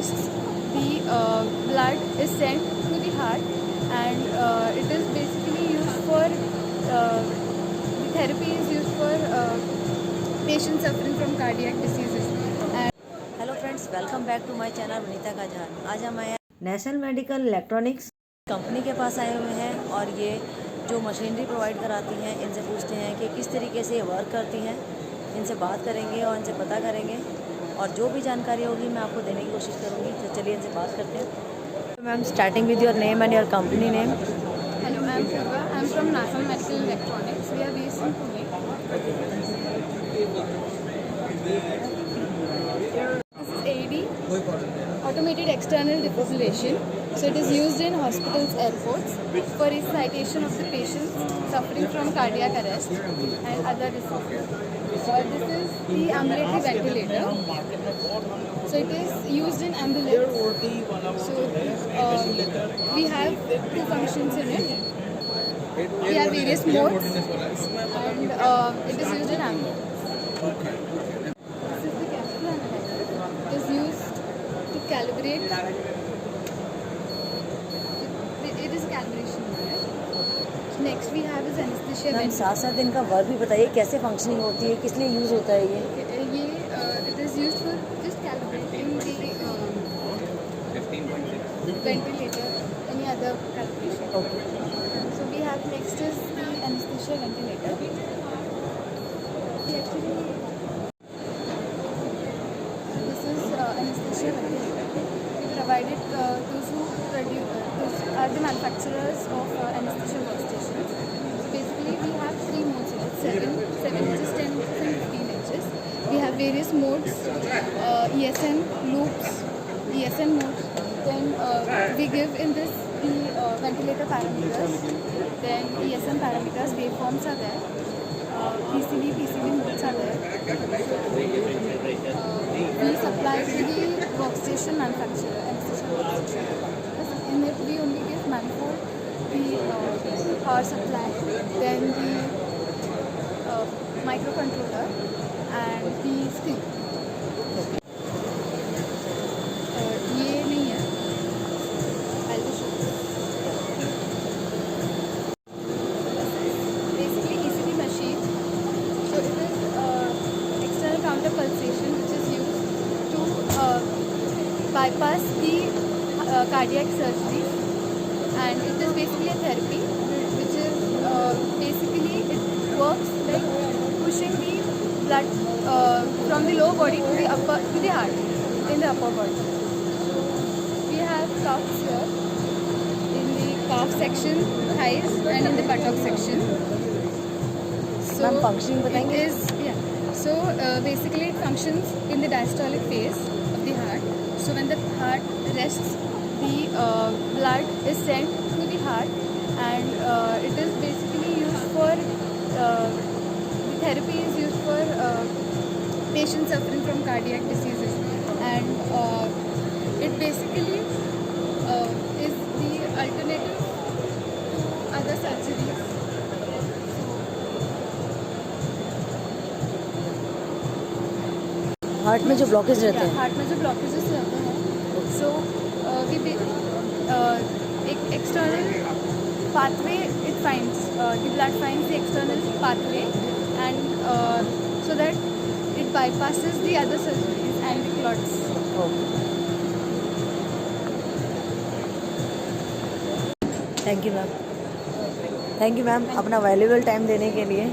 rests, the blood is sent to the heart, and it is basically used for the therapy is used for patients suffering from cardiac diseases. And hello friends, welcome back to my channel Vanita का जहान। आज हम आए हैं national medical electronics company के पास आए हुए हैं और ये जो मशीनरी प्रोवाइड कराती हैं इनसे पूछते हैं कि किस तरीके से ये वर्क करती हैं। इनसे बात करेंगे और इनसे पता करेंगे और जो भी जानकारी होगी मैं आपको देने की कोशिश करूँगी। तो चलिए इनसे बात करते हैं। Ma'am, starting with your name and your company name. hello, I am Purva. I am from National Medical Electronics. We are based in Pune. This is AED, automated external defibrillation. So it is used in hospitals, airports for resuscitation of the patients suffering from cardiac arrest and other diseases. This is the ambulatory ventilator. So it is used in ambulance. So we have two functions in it. We have various modes, and it is used in ambulance. This is the capsule analyzer. It is used to calibrate. It is calibration unit. So next we have is anesthesia. Ma'am, साथ साथ इनका work भी बताइए, कैसे functioning होती है, किस लिए यूज़ होता है ये। It is used for just calibrating the ventilator, any other calibration. Okay. So we have next is the anesthesia ventilator. This is anesthesia ventilator. We provide it to those who are the manufacturers of anesthesia workstations. So basically we have three modes in it: 7 inches, 10 inches, and 15 inches. We have various modes: ESN loops, ESN modes. Then we give in this the ventilator parameters. Then ESN parameters, waveforms are there. PCB modes are there. We supply to the workstation manufacturer, anesthesia workstation. In it we only give manifold, the power supply, then the microcontroller and the screen. ये नहीं है, I'll just show you. Basically ECG machine. So it is external counter pulsation which is used to bypass the cardiac surgery, and it is basically a therapy which is basically it works like pushing the blood from the lower body to the upper, to the heart in the upper body. So we have cuffs here in the calf section, thighs, and in the buttock section. So ma'am, functioning बताएंगे। it is, yeah. So basically it functions in the diastolic phase of the heart. So when the heart rests, the blood is sent to the heart, and it is basically used for the therapy is used for patients suffering from cardiac diseases, and it basically is the alternative to other surgeries. Heart में जो blockage रहते हैं। Heart में जो blockages रहते हैं, सो एक external pathway, it finds the blood finds the external pathway, and so that it bypasses the other surgeries and the clots. Thank you ma'am. Thank you ma'am, अपना वैल्यूएबल टाइम देने के लिए।